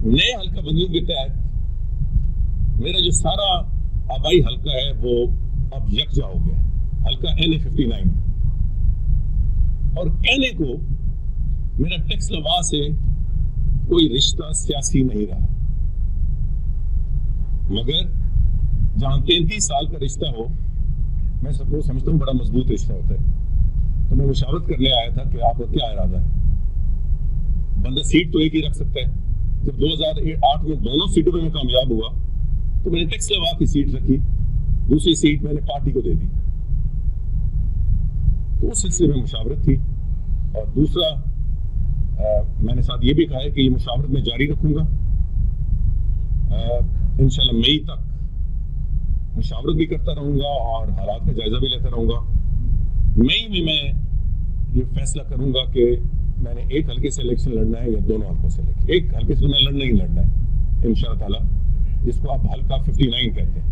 नए हल्का बंदियों के तहत मेरा जो सारा आबाई हल्का है वो अब यकजा हो गया, हल्का NA-59, और कहने को मेरा टैक्स लवा से कोई रिश्ता सियासी नहीं रहा, मगर जहां 33 साल का रिश्ता हो, मैं सबको समझता हूं बड़ा मजबूत रिश्ता होता है। तो मैं मुशावरत करने आया था कि आपका क्या इरादा है। बंदा सीट तो एक ही रख सकता है। जब 2008 में दोनों सीटों में मैं कामयाब हुआ तो मैंने टैक्स लवा की सीट रखी, दूसरी सीट मैंने पार्टी को दे दी। तो उस सिलसिले में मुशावरत थी। और दूसरा मैंने साथ ये भी कहा है कि ये मुशावरत मैं जारी रखूंगा, इंशाल्लाह मई तक मुशावरत भी करता रहूंगा और हालात का जायजा भी लेता रहूंगा। मई में मैं ये फैसला करूंगा कि मैंने एक हल्के से इलेक्शन लड़ना है या दोनों हल्कों से इलेक्शन। एक हल्के से तो मैं लड़ना ही लड़ना है इंशाल्लाह ताला, जिसको आप हल्का 59 कहते हैं,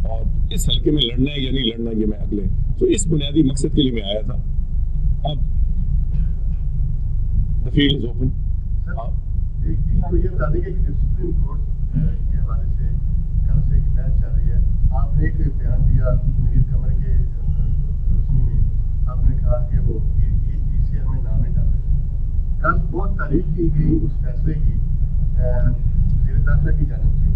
और इस हल्के में लड़ना है या नहीं लड़ना ये मैं अगले, तो इस बुनियादी मकसद के लिए मैं आया था। अब the field is open. Supreme court के हवाले से कल से एक बहस चल रही है, आपने एक बयान दिया नवीद कमर के रोशनी में, आपने कहा कि वो ECR में नाम नहीं डाला। कल बहुत तारीफ की गई उस फैसले की वज़ीर दाखिला की जानिब से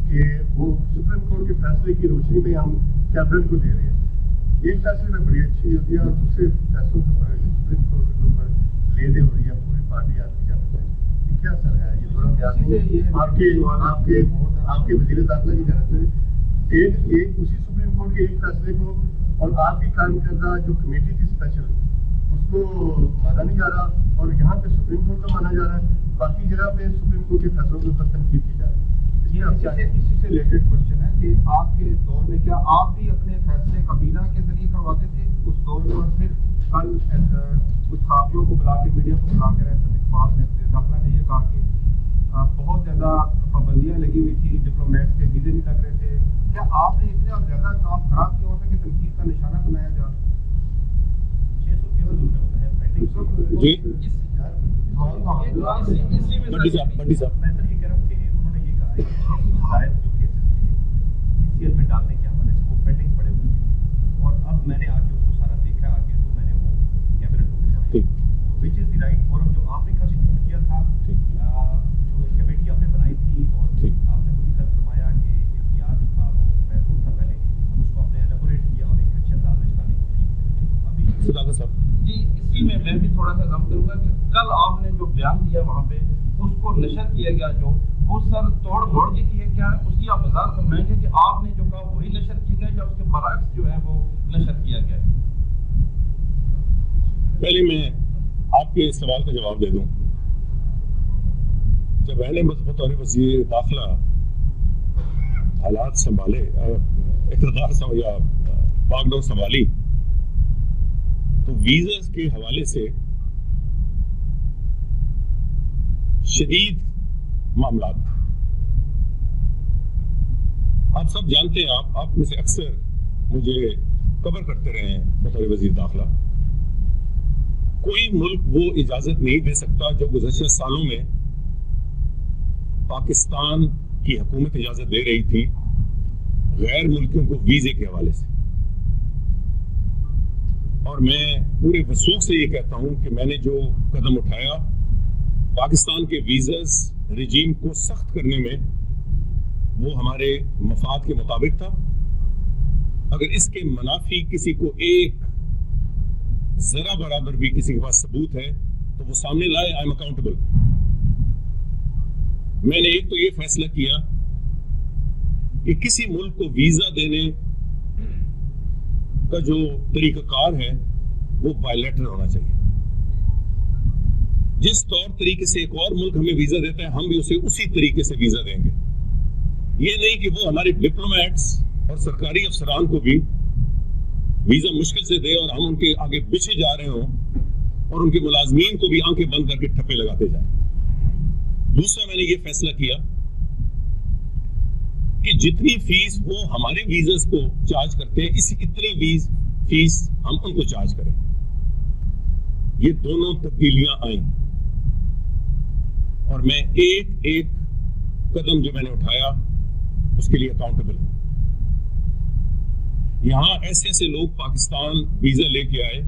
कि वो सुप्रीम कोर्ट के फैसले की रोशनी में हम कैबिनेट को दे रहे हैं। एक फैसले में बड़ी अच्छी होती है और दूसरे फैसलों के ऊपर सुप्रीम कोर्ट के ऊपर ले दे हो रही है पूरी पार्टी आपकी जानिब से, क्या सर है ये थोड़ा आपके वज़ीर दाखिला की जानिब से एक उसी सुप्रीम कोर्ट के एक फैसले को और आपकी कायम करदा जो कमेटी थी स्पेशल उसको माना नहीं जा रहा, और यहाँ पे सुप्रीम कोर्ट का माना जा रहा है, बाकी जगह पे सुप्रीम कोर्ट के फैसलों के ऊपर तनकीद की जा रही है। इसी से रिलेटेड क्वेश्चन है कि आपके दौर में क्या आप भी अपने फैसले काबीना के जरिए करवाते थे उस दौर में, और फिर कल कुछ साथियों को बुला के मीडिया को बुला कर ऐसा इकबाल ने दाखिला ने ये कहा कि बहुत ज़्यादा पाबंदियाँ लगी हुई थी, डिप्लोमेट्स के वीज़े नहीं लग रहे थे, क्या आपने इतना ज़्यादा काम खराब किया होता कि तनकीद का निशाना बनाया जा रहा? 600 केवल दूसरा होता है पेंडिंग जी। बड्डी साहब मैं सर ये कह रहा हूँ कि उन्होंने ये कहा है कि शायद जो केसेस थे ECR में डालने के हवाले से वो पेंडिंग पड़े हुए थे, और अब मैंने आके उसको सारा देखा आके, तो मैंने वो कैबिनेट को भिजवाया। तो which is the right forum जो आपने कंस्टिट्यूट किया था, जो कमेटी आपने बनाई थी, और आपने खुद ही कल फरमाया कि इख्तियार जो था वो महदूद था पहले, उसको आपने एलेबोरेट किया और एक अच्छे अंदाज में चलाने की कोशिश की। अभी जी इसी में मैं भी थोड़ा सा काम करूंगा कि कल आपने जो बयान दिया वहाँ पे उसको नशर किया गया, जो वो सर तोड़ मोड़ के किया क्या है उसकी आप वजाहत फरमाएंगे कि आपने जो कहा वही नशर किया गया या उसके बरअक्स जो है वो नशर किया गया है? पहले मैं आपके सवाल का जवाब दे दूं। जब मैंने बतौर वज़ीर दाखिला हालात संभाले, इक़्तिदार या बागडोर संभाली, तो वीज़ा के हवाले से शदीद मामलात आप सब जानते हैं, आप में से अक्सर मुझे कवर करते रहे हैं बतौर वज़ीर दाखिला। कोई मुल्क वो इजाजत नहीं दे सकता जो गुज़श्ता सालों में पाकिस्तान की हुकूमत इजाजत दे रही थी गैर मुल्कियों को वीजे के हवाले से। और मैं पूरे वसूख से ये कहता हूं कि मैंने जो कदम उठाया पाकिस्तान के वीज़ास रिजीम को सख्त करने में, वो हमारे मफाद के मुताबिक था। अगर इसके मुनाफी किसी को एक जरा बराबर भी किसी के पास सबूत है तो वो सामने लाए, आई एम अकाउंटेबल। मैंने एक तो ये फैसला किया कि किसी मुल्क को वीजा देने का जो तरीकाकार है वो बायलैटरल होना चाहिए। जिस तौर तरीके से एक और मुल्क हमें वीजा देता है हम भी उसे उसी तरीके से वीजा देंगे। ये नहीं कि वो हमारे डिप्लोमेट्स और सरकारी अफसरान को भी वीजा मुश्किल से दे और हम उनके आगे पीछे जा रहे हों और उनके मुलाजमीन को भी आंखें बंद करके ठप्पे लगाते जाएं। दूसरा मैंने ये फैसला किया कि जितनी फीस वो हमारे वीज़ा को चार्ज करते हैं इतनी फीस हम उनको चार्ज करें। ये दोनों तब्दीलियां आई और मैं एक एक कदम जो मैंने उठाया उसके लिए अकाउंटेबल हूं। यहां ऐसे ऐसे लोग पाकिस्तान वीजा लेके आए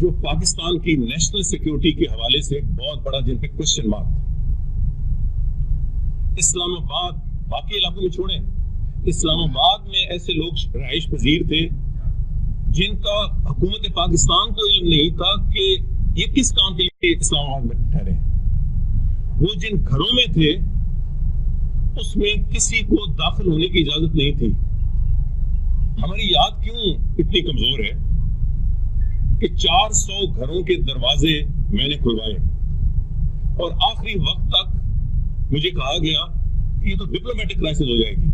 जो पाकिस्तान की नेशनल सिक्योरिटी के हवाले से एक बहुत बड़ा, जिन पे क्वेश्चन मार्क था। इस्लामाबाद, बाकी इलाकों में छोड़ें, इस्लामाबाद में ऐसे लोग रहाइश पजीर थे जिनका हुकूमत पाकिस्तान को इल्म नहीं था कि ये किस काम के लिए इस्लामाबाद में ठहरे। वो जिन घरों में थे उसमें किसी को दाखिल होने की इजाजत नहीं थी। हमारी याद क्यों इतनी कमजोर है कि 400 घरों के दरवाजे मैंने खुलवाए और आखिरी वक्त तक मुझे कहा गया कि ये तो डिप्लोमेटिक क्राइसिस हो जाएगी।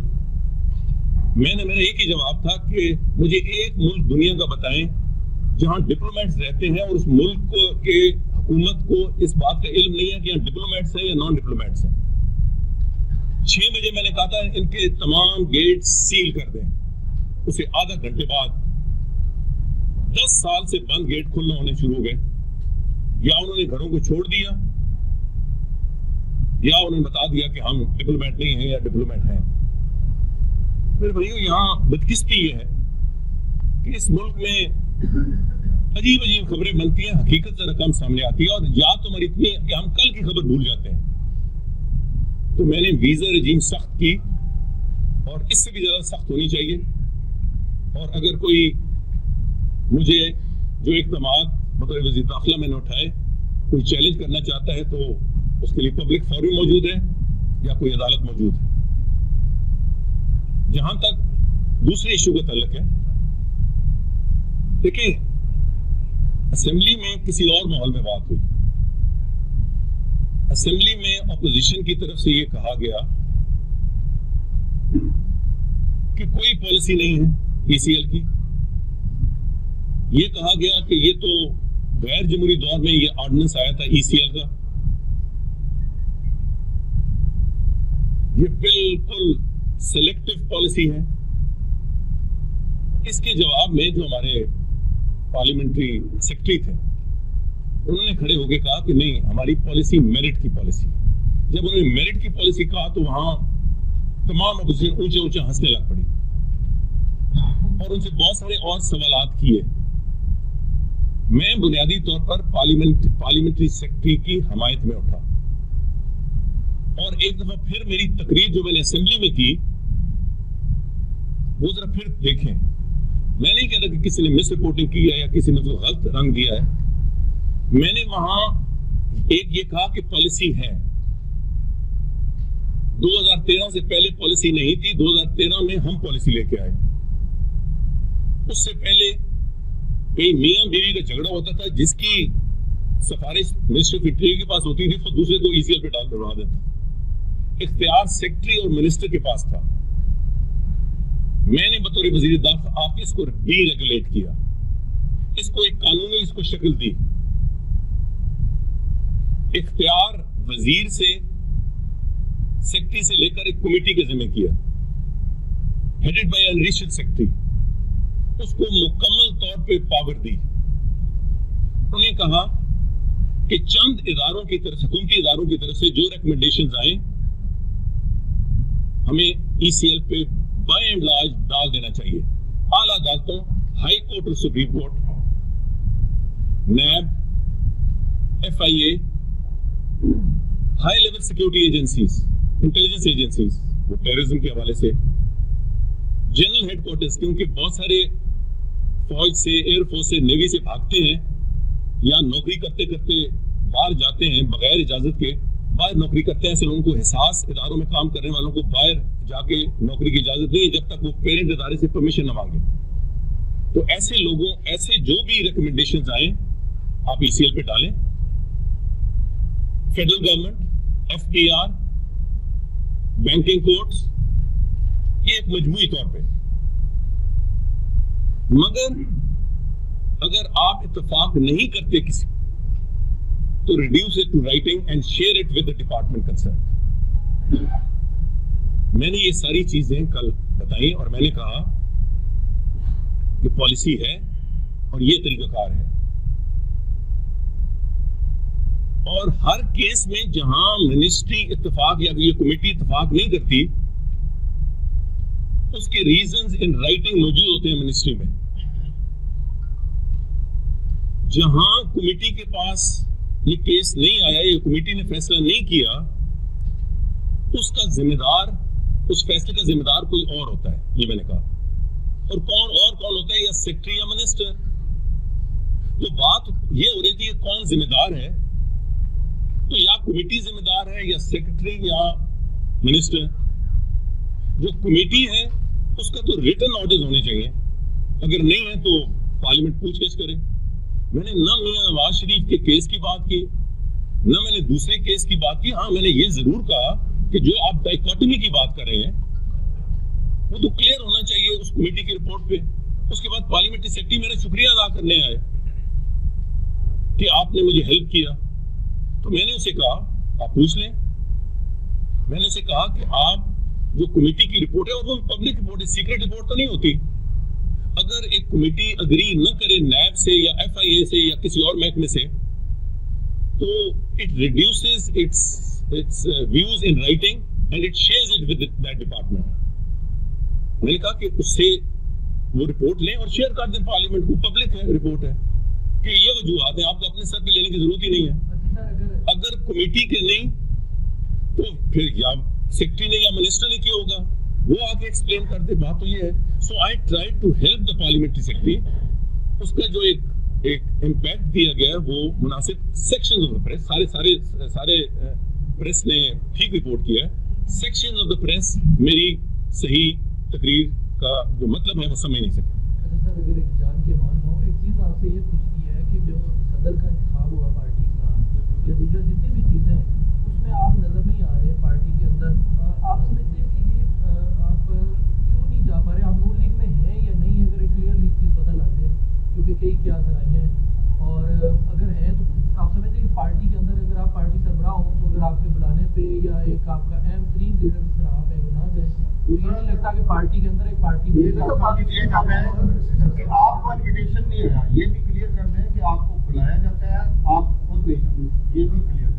मेरा एक ही जवाब था कि मुझे एक मुल्क दुनिया का बताएं जहां डिप्लोमेट्स रहते हैं और उस मुल्क के हुकूमत को इस बात का इल्म नहीं है कि यहाँ डिप्लोमेट्स हैं या नॉन डिप्लोमेट्स हैं। 6 बजे मैंने कहा था इनके तमाम गेट सील कर दें। उसे आधा घंटे बाद 10 साल से बंद गेट खुलना होने शुरू हो गए। या उन्होंने घरों को छोड़ दिया या उन्होंने बता दिया कि हम डिप्लोमेट नहीं हैं या डिप्लोमेट हैं। मेरे भाइयों, यहाँ बदकिस्मती ये है कि इस मुल्क में अजीब अजीब खबरें बनती हैं, हकीकत जरा कम सामने आती है और याद तो हमारी इतनी है कि हम कल की खबर भूल जाते हैं। तो मैंने वीजा रजीम सख्त की और इससे भी ज्यादा सख्त होनी चाहिए। और अगर कोई मुझे जो इक़दामात बतौर वज़ीर दाखिला मैंने उठाए कोई चैलेंज करना चाहता है तो उसके लिए पब्लिक फोरम मौजूद है या कोई अदालत मौजूद है। जहां तक दूसरे इशू का ताल्लुक है, देखिए असेंबली में किसी और माहौल में बात हुई। असेंबली में अपोजिशन की तरफ से यह कहा गया कि कोई पॉलिसी नहीं है ईसीएल की। यह कहा गया कि ये तो गैर जमहूरी दौर में ये ऑर्डिनेंस आया था ईसीएल का, ये बिल्कुल सिलेक्टिव पॉलिसी है। इसके जवाब में जो हमारे पार्लियामेंट्री सेक्रेटरी थे उन्होंने खड़े होकर कहा कि नहीं, हमारी पॉलिसी मेरिट की पॉलिसी है। जब उन्होंने मेरिट की पॉलिसी कहा तो वहां तमाम अपोजिशन ऊंचे ऊंचे हंसने लग पड़ी और उनसे बहुत सारे और सवालात किए। मैं बुनियादी तौर पर पार्लियामेंट्री सेक्रेटरी की हमायत में उठा और एक दफा फिर मेरी तकरीर जो मैंने असेंबली में की वो जरा फिर देखें। मैं नहीं कहता कि किसी ने मिस रिपोर्टिंग की है या किसी ने उसको गलत रंग दिया है। मैंने वहां एक ये कहा कि पॉलिसी है। 2013 से पहले पॉलिसी नहीं थी, 2013 में हम पॉलिसी लेके आए। उससे पहले कई मियां बीवी का झगड़ा होता था जिसकी सिफारिश मिनिस्टर ऑफ इंटीरियर के पास होती थी तो दूसरे को ईसीएल पे डाल करवा देता। इख्तियार सेक्रेटरी और मिनिस्टर के पास था। मैंने बतौर वजीर दाखिला आके इसको डीरेगुलेट किया, इसको एक कानूनी इसको शक्ल दी। इख्तियार वजीर से सेक्रेटरी से लेकर एक कमेटी के जिम्मे किया, हेडेड बाय अनरिस्टेड सेक्रेटरी। उसको मुकम्मल तौर पे पावर दी। उन्होंने कहा कि चंद इदारों की तरफ, हुकूमती इदारों की तरफ से जो रिकमेंडेशंस आए हमें ईसीएल पे बाय एंड लार्ज डाल देना चाहिए। आला अदालतों, हाई कोर्ट और supreme court, NAB, FIA, high level security agencies, intelligence agencies, वो टेररिज्म के हवाले से, जनरल हेडक्वार्टर्स, क्योंकि बहुत सारे फौज से, एयरफोर्स से, नेवी से भागते हैं या नौकरी करते करते बाहर जाते हैं बगैर इजाजत के, बाहर नौकरी करते हैं। ऐसे लोगों को एहसास, इदारों में काम करने वालों को बाहर जाके नौकरी की इजाजत नहीं है जब तक वो पेरेंट इदारे से परमिशन न मांगे। तो ऐसे लोगों, ऐसे जो भी रिकमेंडेशंस आए आप ईसीएल पे डालें। Federal government, FTR, banking courts, ये एक मजमूई तौर पे। मगर अगर आप इत्तेफाक नहीं करते किसी तो reduce it to writing and share it with the department concern. मैंने ये सारी चीजें कल बताई और मैंने कहा कि पॉलिसी है और ये तरीकाकार है। और हर केस में जहां मिनिस्ट्री इत्तेफाक या ये कमेटी इत्तेफाक नहीं करती, उसके रीजंस इन राइटिंग मौजूद होते हैं मिनिस्ट्री में। जहां कमेटी के पास ये केस नहीं आया, ये कमेटी ने फैसला नहीं किया, उसका जिम्मेदार, उस फैसले का जिम्मेदार कोई और होता है, ये मैंने कहा। और कौन होता है, या सेक्रेटरी या मिनिस्टर। तो बात ये हो रही थी कि कौन जिम्मेदार है, तो या कमेटी जिम्मेदार है या सेक्रेटरी या मिनिस्टर। जो कमेटी है उसका तो रिटन ऑर्डर्स होने चाहिए, अगर नहीं है तो पार्लियामेंट पूछताछ करे। मैंने ना मियां नवाज शरीफ के केस की बात की, ना मैंने दूसरे केस की बात की। हाँ, मैंने ये जरूर कहा कि जो आप डाइकोटमी की बात कर रहे हैं वो तो क्लियर होना चाहिए उस कमेटी की रिपोर्ट पे। उसके बाद पार्लियामेंट्री सेक्रेटरी मेरा शुक्रिया अदा करने आए कि आपने मुझे हेल्प किया, तो मैंने उसे कहा आप पूछ लें। मैंने उसे कहा कि आप जो कमेटी की रिपोर्ट है, और वो पब्लिक रिपोर्ट है, सीक्रेट रिपोर्ट तो नहीं होती। अगर एक कमेटी अग्री न करे नैब से या FIA से या किसी और महकमे से, तो it reduces it's views in writing and it shares it with that department. मैंने कहा कि उससे वो रिपोर्ट लें और शेयर कर दें पार्लियामेंट को, पब्लिक है रिपोर्ट है कि ये वजूहात है, आपको अपने सर पे लेने की जरूरत ही नहीं है। अगर कमेटी के नहीं तो फिर या सेक्रेटरी ने या मिनिस्टर ने किया होगा, वो आके एक्सप्लेन कर दे। बात तो ये है। So I try to help the parliamentary secretary. उसका जो एक इम्पैक्ट दिया गया वो मुनासिब सेक्शंस ऑफ द प्रेस, सारे प्रेस ने ठीक रिपोर्ट किया है। सेक्शंस ऑफ द प्रेस मेरी सही तकरीर का जो मतलब है वो समझ नहीं सके। अच्छा सर, अगर एक जान के मान हो, एक चीज़ आपसे ये पूछनी है कि जो सदर का इंतखाब हुआ पार्टी का या दीगर जितनी भी चीज़ें हैं, उसमें आप नज़र नहीं आ रहे पार्टी के अंदर। आप समझते हैं कि ये आप क्यों नहीं जा पा रहे? आप नून लीग में हैं या नहीं? अगर एक क्लियरली चीज़ पता लग जाए, क्योंकि कई क्या सराइयाँ हैं, और अगर हैं तो आप समझते हैं कि पार्टी के अंदर अगर आप पार्टी सरबराह हो तो अगर आपके बुलाने पे या एक आपका अहम तरीन लीडर जिस तरह आप है वो ना जाए, तो ये नहीं लगता कि पार्टी के अंदर एक पार्टी आपको इन्विटेशन नहीं आया, ये भी क्लियर कर दें कि आपको बुलाया जाता है, आप खुद नहीं जाते, ये भी क्लियर।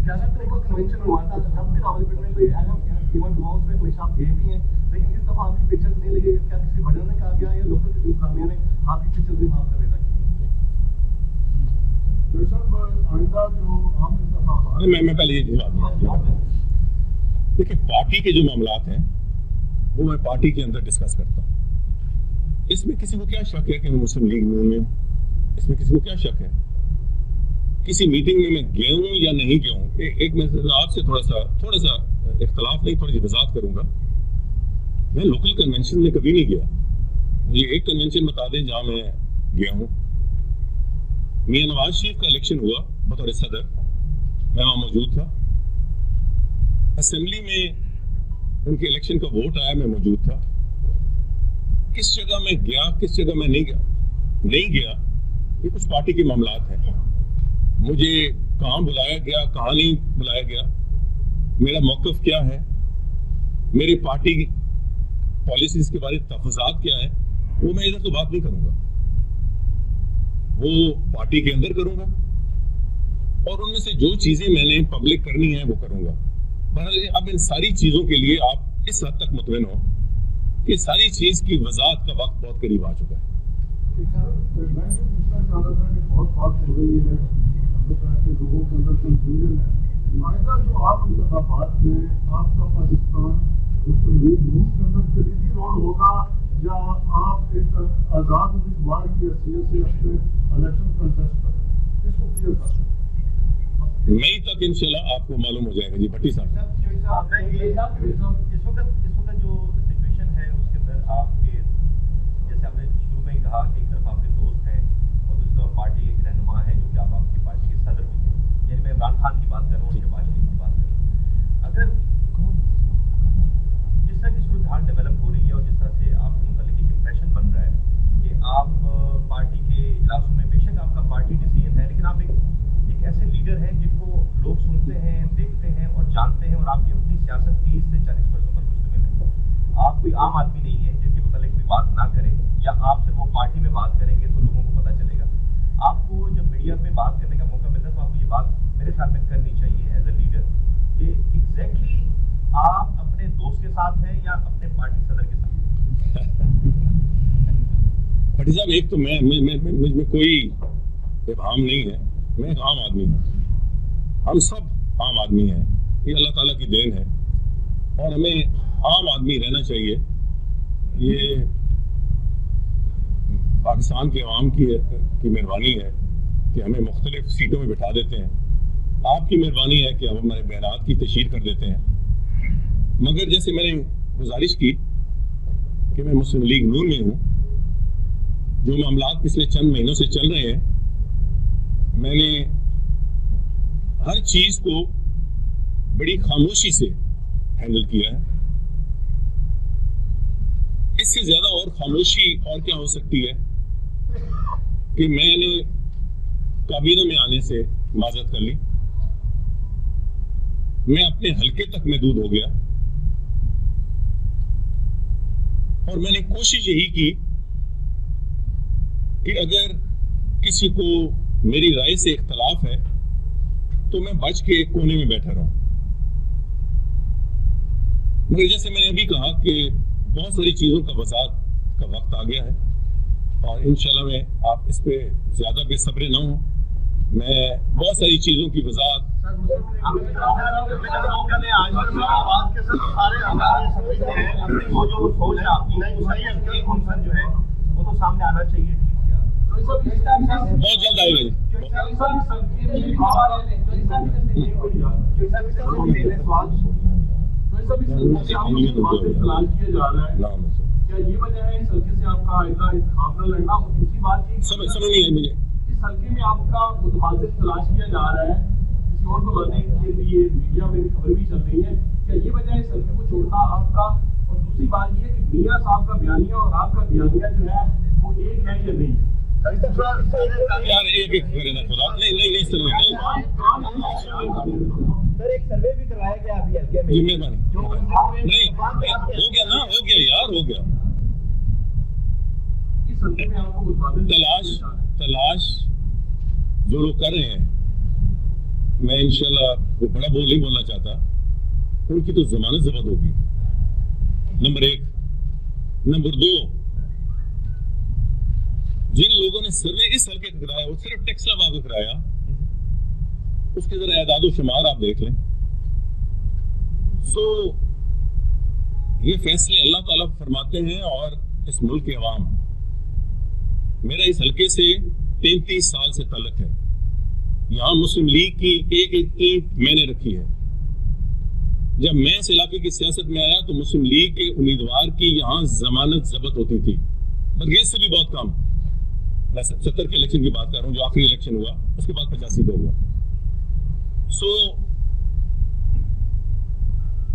जैसा तो एक कन्वेंशन हुआ था, जब भी रावलपिंडी में कोई अहम इवेंट हुआ उसमें हमेशा आप गए भी हैं, लेकिन इस दफा आपकी पिक्चर नहीं लगी। क्या किसी बड़े ने कहा गया या लोकल किसी इंतजामिया ने आपकी पिक्चर भी वहाँ पर भेजा की? मैं पहले ये जवाब देखिए, पार्टी के जो मामलात हैं वो मैं पार्टी के अंदर डिस्कस करता हूँ। इसमें किसी को क्या शक है कि मैं मुस्लिम लीग में हूँ? इसमें किसी को क्या शक है? किसी मीटिंग में मैं गया हूँ या नहीं गया हूँ? एक मैं आपसे थोड़ा सा इख्तलाफ नहीं, थोड़ी सी वजाहत करूंगा। मैं लोकल कन्वेंशन में कभी नहीं गया। मुझे एक कन्वेंशन बता दें जहां मैं गया हूँ। मियां नवाज शरीफ का इलेक्शन हुआ बतौर सदर, मैं वहां मौजूद था। असेंबली में उनके इलेक्शन का वोट आया, मैं मौजूद था। किस जगह मैं गया, किस जगह मैं नहीं गया, ये कुछ पार्टी के मामलात हैं। मुझे कहाँ बुलाया गया, कहाँ नहीं बुलाया गया, मेरा मौक़िफ़ क्या है, मेरी पार्टी की पॉलिसीज के बारे में तहफ़्फ़ुज़ात क्या है, वो मैं इधर तो बात नहीं करूंगा, वो पार्टी के अंदर करूंगा। और उनमें से जो चीजें मैंने पब्लिक करनी है वो करूंगा। बहरहाल अब इन सारी चीजों के लिए आप इस हद तक मुतमिन हो कि सारी चीज की वजाहत का वक्त बहुत करीब आ चुका है। बहुत बात हो रही है, लोगों के अंदर कंफ्यूजन है। आइंदा जो आप इंतखाबात में आपका पाकिस्तान मुस्लिम लीग नून के अंदर कलीदी रोल होगा, या आप एक आज़ाद उम्मीदवार की हैसियत से अपने इलेक्शन कंटेस्ट करें, इसको क्लियर कर सकते? मई तक इंशाल्लाह आपको मालूम हो जाएगा। जी भट्टी साहब, इस वक्त जो सिचुएशन है उसके अंदर आपके, जैसे आपने शुरू में ही कहा कि एक तरफ आपके दोस्त हैं और दूसरी तरफ पार्टी के रहनुमा है जो कि आप आपकी पार्टी के सदर भी हैं। यानी मैं इमरान खान की बात कर रहा हूँ, शहबाज शरीफ की बात कर रहा हूँ। अगर जिस तरह की सूरत हाल डेवलप हो रही है और जिस तरह से आपके मुतालिक एक इम्प्रेशन बन रहा है कि आप पार्टी के इजलासों में, बेशक आपका पार्टी डिसीजन है, लेकिन आप एक ऐसे लीडर हैं जिनको लोग सुनते हैं, देखते हैं और जानते हैं, और आपकी अपनी सियासत 30 से 40% पर मुश्तमिल है। आप कोई आम आदमी नहीं है जिनके मुतालिक कोई बात ना करें, या आप सिर्फ वो पार्टी में बात करेंगे तो लोगों को पता चलेगा। भट्टी साहब, एक तो मुझ में कोई इबाम नहीं है, मैं एक आम आदमी हूँ, हम सब आम आदमी हैं, ये अल्लाह ताला की देन है और हमें आम आदमी रहना चाहिए। ये पाकिस्तान के अवाम की मेहरबानी है कि हमें मुख्तलिफ सीटों में बिठा देते हैं, आपकी मेहरबानी है कि हम हमारे बयानात की तशहीर कर देते हैं। मगर जैसे मैंने गुजारिश की कि मैं मुस्लिम लीग नून में हूँ, जो मामलात पिछले चंद महीनों से चल रहे हैं, मैंने हर चीज को बड़ी खामोशी से हैंडल किया है। इससे ज्यादा और खामोशी और क्या हो सकती है कि मैंने काबीना में आने से माजरत कर ली, मैं अपने हलके तक महदूद हो गया और मैंने कोशिश यही की कि अगर किसी को मेरी राय से इख्तलाफ है तो मैं बच के एक कोने में बैठा रहूं। मगर जैसे मैंने अभी कहा कि बहुत सारी चीजों का वजात का वक्त आ गया है और इंशाल्लाह मैं आप इस पे ज्यादा बेसब्रे ना हूं, मैं बहुत सारी चीजों की वजात सामने आना चाहिए, बहुत जल्द आएगा क्या ये वजह है इस हल्के से आपका आइंदा इंतखाब न लड़ना? और दूसरी बात ये समझ नहीं आई मुझे, इस हल्के में आपका मुतबादिल तलाश किया जा रहा है किसी और को लाने के लिए, मीडिया में भी खबर भी चल रही है, क्या ये वजह है इस हल्के को छोड़ना आपका? और दूसरी बात ये है कि मियां साहब का बयानिया और आपका बयानिया जो है वो एक है या नहीं है? यार एक करे ना खुदा, नहीं इस तरह सर एक सर्वे भी करवाया गया अभी हल्के में, जी मेहरबानी, नहीं हो गया ना, हो गया यार, हो गया। इस हल्के में आपको मुतबादिल तलाश जो लोग कर रहे हैं, मैं इंशाल्लाह वो बड़ा बोल नहीं बोलना चाहता, उनकी तो जमानत जब्त होगी, नंबर एक। नंबर दो, जिन लोगों ने सर्वे इस हल्के का कराया वो सिर्फ टेक्सलाबाद का कराया, उसके जरा एदाद शुमार आप देख लें। सो ये फैसले अल्लाह ताला फरमाते हैं और इस मुल्क के अवाम, मेरा इस हल्के से 33 साल से ताल्लुक है, यहाँ मुस्लिम लीग की एक ईंट मैंने रखी है। जब मैं इस इलाके की सियासत में आया तो मुस्लिम लीग के उम्मीदवार की यहाँ जमानत जब्त होती थी, बल्कि इससे भी बहुत कम। मैं 70 के इलेक्शन की बात कर रहा हूँ, जो आखिरी इलेक्शन हुआ, उसके बाद 85 का हुआ। सो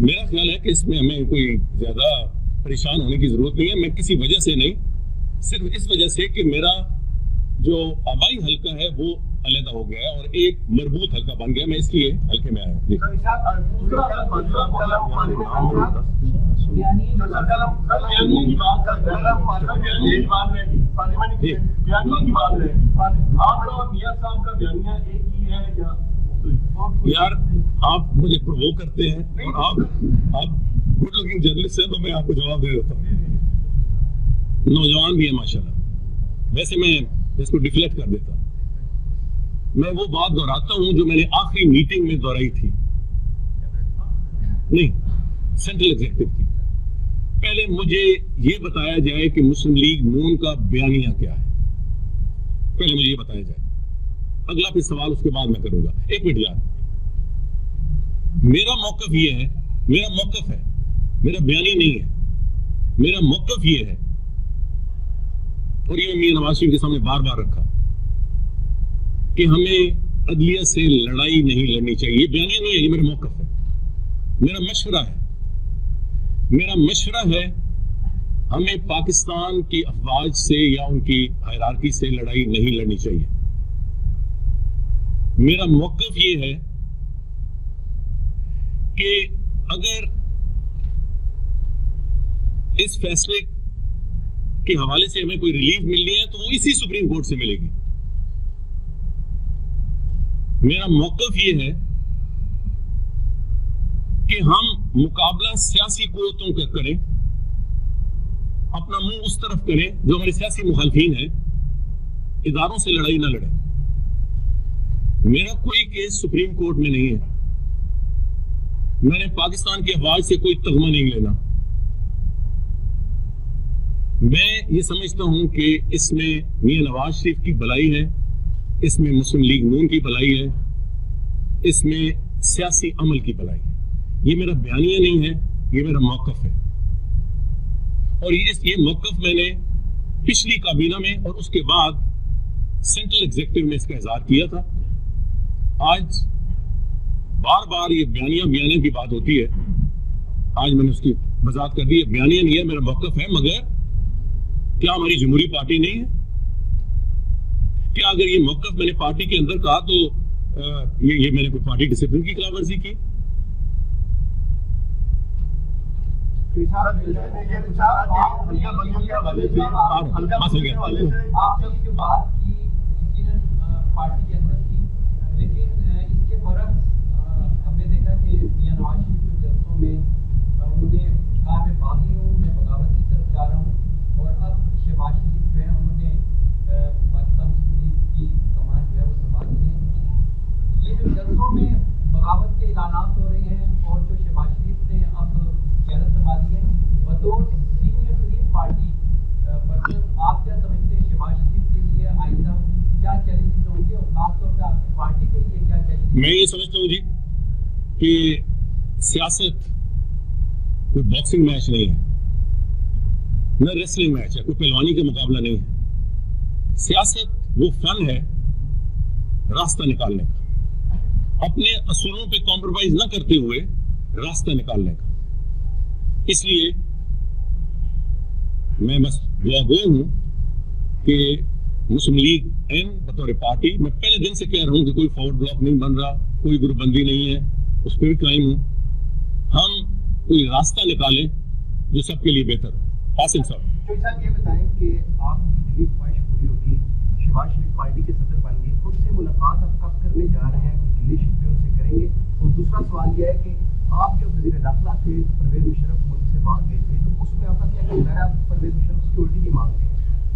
मेरा ख्याल है कि इसमें हमें कोई ज्यादा परेशान होने की जरूरत नहीं है। मैं किसी वजह से नहीं, सिर्फ इस वजह से कि मेरा जो आबाई हल्का है वो अलग हो गया है और एक मजबूत हल्का बन गया, मैं इसलिए हल्के में आया हूँ। यार आप मुझे प्रोवोक करते हैं और आप गुड लुकिंग जर्नलिस्ट हैं, तो मैं आपको जवाब दे देता हूँ। नौजवान भी है माशाल्लाह, वैसे मैं इसको डिफ्लेक्ट कर देता। मैं वो बात दोहराता हूं जो मैंने आखिरी मीटिंग में दोहराई थी, नहीं सेंट्रल एग्जीक्यूटिव की। पहले मुझे ये बताया जाए कि मुस्लिम लीग नून का बयानिया क्या है, पहले मुझे ये बताया जाए, अगला फिर सवाल उसके बाद मैं करूंगा। एक मिनट यार, मेरा मौकफ ये है, मेरा मौकफ है, मेरा बयानी नहीं है, मेरा मौकफ ये है, और ये मियां नवाज शरीफ के सामने बार बार रखा कि हमें अदलिया से लड़ाई नहीं लड़नी चाहिए। ये बयानिया नहीं है, ये मेरा मौकफ है, मेरा मशवरा है। मेरा मशवरा है, हमें पाकिस्तान की अफवाज से या उनकी हायरार्की से लड़ाई नहीं लड़नी चाहिए। मेरा मौकफ ये है कि अगर इस फैसले के हवाले से हमें कोई रिलीफ मिलनी है तो वो इसी सुप्रीम कोर्ट से मिलेगी। मेरा मौकफ ये है कि हम मुकाबला सियासी कुव्वतों का करें अपना मुंह उस तरफ करें जो हमारे सियासी मुखालफीन है, इदारों से लड़ाई ना लड़े। मेरा कोई केस सुप्रीम कोर्ट में नहीं है, मैंने पाकिस्तान की अफवाज से कोई तगमा नहीं लेना। मैं ये समझता हूं कि इसमें मियां नवाज शरीफ की भलाई है, इसमें मुस्लिम लीग नून की भलाई है, इसमें सियासी अमल की भलाई है। ये मेरा बयानिया नहीं है, ये मेरा मौकफ है। और ये मौकफ मैंने पिछली काबीना में और उसके बाद सेंट्रल एग्जीक्यूटिव में इसका इजहार किया था। आज बार बार ये बयानिया की बात होती है, आज मैंने उसकी वजाहत कर दी है। बयानिया नहीं है, मेरा मौकफ है। मगर क्या हमारी जमहूरी पार्टी नहीं है? क्या अगर ये मौकफ मैंने पार्टी के अंदर कहा तो ये मैंने कोई पार्टी डिसिप्लिन की खिलाफवर्जी की? पार्टी के अंदर थी, लेकिन इसके बरक्स हमने देखा कि मियां नवाज शरीफ के जलसों में उन्होंने कहा मैं बागी हूँ, मैं बगावत की तरफ जा रहा हूँ। और अब शहबाज शरीफ जो है उन्होंने पाकिस्तान मुस्लिम लीग की कमान जो है वो संभाल ली है। ये जो जलसों में बगावत के ऐलानात हो रहे हैं और जो शहबाज शरीफ ने अब क़यादत संभाली है बतौर सीनियर तरीन पार्टी पर्सन, आप क्या समझते हैं शहबाज शरीफ के लिए आइंदा क्या चैलेंजेस होंगे और खासतौर पे आपकी पार्टी के लिए क्या चैलेंज? मैं ये समझता हूँ जी कि सियासत कोई बॉक्सिंग मैच नहीं है, न रेसलिंग मैच है, कोई पहलवानी का मुकाबला नहीं है। सियासत वो फन है रास्ता निकालने का, अपने असूलों पे कॉम्प्रोमाइज न करते हुए रास्ता निकालने का। इसलिए मैं बस दुआ गो हूं कि मुस्लिम लीग एन बतौर पार्टी, मैं पहले दिन से कह रहा हूं कि कोई फॉरवर्ड ब्लॉक नहीं बन रहा, कोई ग्रुपबंदी नहीं है, उस पर भी क्राइम हूं। हम कोई रास्ता निकालें जो सबके लिए बेहतर हो। हासिल साहब, ये बताएं कि आपकी दिली ख्वाहिश पूरी होगी, शहबाज शरीफ पार्टी के सदर बन गए, उनसे मुलाकात आप कब करने जा रहे हैं? कोई गिले शिकवे उनसे करेंगे? और दूसरा सवाल यह है कि आप जब वज़ीर दाखिला थे तो परवेज मुशर्रफ मुल्क से भाग गए थे, तो उसमें आपका क्या कहना है? आप परवेज मुशर्रफ सिक्योरिटी की मांगते हैं?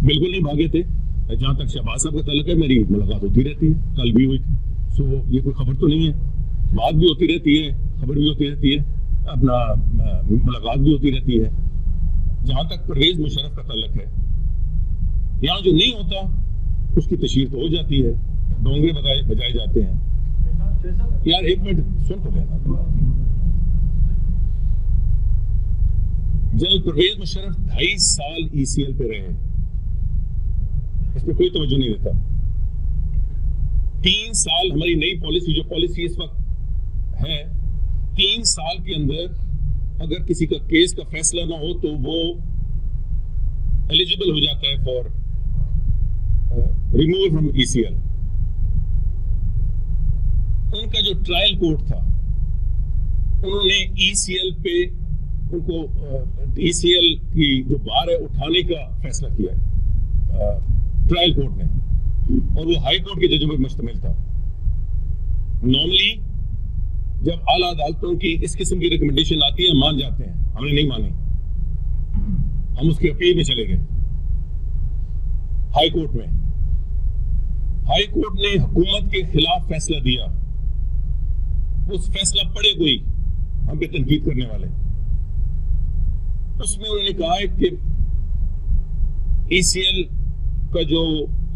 बिल्कुल नहीं भागे थे। जहां तक शहबाज साहब का तल्लुक है, मेरी मुलाकात होती रहती है, कल भी हुई थी। सो ये कोई खबर तो नहीं है, बात भी होती रहती है, खबर भी होती रहती है, अपना मुलाकात भी होती रहती है। जहां तक परवेज मुशर्रफ का तल्लुक है, यहाँ जो नहीं होता उसकी तशहीर तो हो जाती है, डोंगरे बजाए जाते हैं। यार एक मिनट सुन तो लेना। जनरल परवेज मुशर्रफ 2.5 साल ECL पे रहे, इस पर कोई तवज्जो नहीं देता। 3 साल हमारी नई पॉलिसी, जो पॉलिसी इस वक्त है, 3 साल के अंदर अगर किसी का केस का फैसला ना हो तो वो एलिजिबल हो जाता है फॉर रिमूवल फ्रॉम ECL। उनका जो ट्रायल कोर्ट था, उन्होंने ECL पे उनको ECL की जो बार है उठाने का फैसला किया है ट्रायल कोर्ट ने, और वो हाई कोर्ट के जजों पर मुश्तमिल था। नॉर्मली जब आला अदालतों की इस किस्म की रिकमेंडेशन आती है, मान जाते हैं, हमने नहीं मानी, हम उसकी अपील में चले गए हाई कोर्ट में। हाई कोर्ट ने हुकूमत के खिलाफ फैसला दिया, उस फैसला पड़े कोई हम पे तनकीद करने वाले, उसमें उन्होंने कहा है कि ECL का जो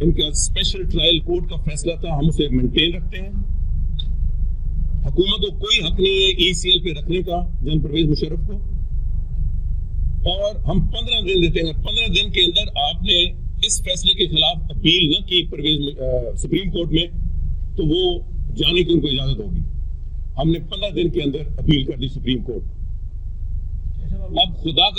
इनका स्पेशल ट्रायल कोर्ट का फैसला था, हम उसे मेंटेन रखते हैं। हुकूमत को कोई हक नहीं है ECL पे रखने का जनरल परवेज मुशर्रफ को, और हम 15 दिन देते हैं। 15 दिन के अंदर आपने इस फैसले के खिलाफ अपील न की परवेज सुप्रीम कोर्ट में, तो वो जाने की उनको इजाजत होगी। हमने 15 दिन के अंदर अपील कर दी सुप्रीम कोर्ट। अब खुदा का